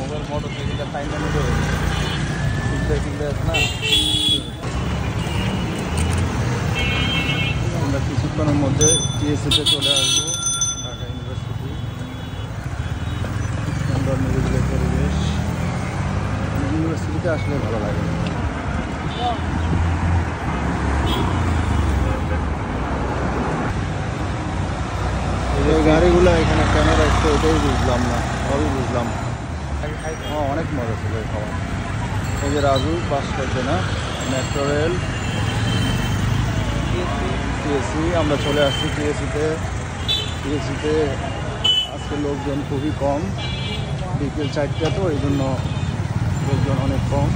Mobile মোটরসাইকেলটা time নেবে কিনতে আছে না। আমরা কিছুক্ষণের মধ্যে টিএসসিতে চলে আসবো, ঢাকা ইউনিভার্সিটি। সুন্দর নিরিবিলি পরিবেশ, ইউনিভার্সিটিতে আসলে ভালো লাগে। এই গাড়িগুলো এখানে কেন রাখছে ওটাই বুঝলাম না, সবই বুঝলাম। অনেক মজা ছিল এই খাবার। এই যে রাজু বাস করছে না, মেট্রো রেল টিএসসি। আমরা চলে আসছি টিএসসিতে আজকে লোকজন খুবই কম, বিকেল 4টা তো এই জন্য লোকজন অনেক কম।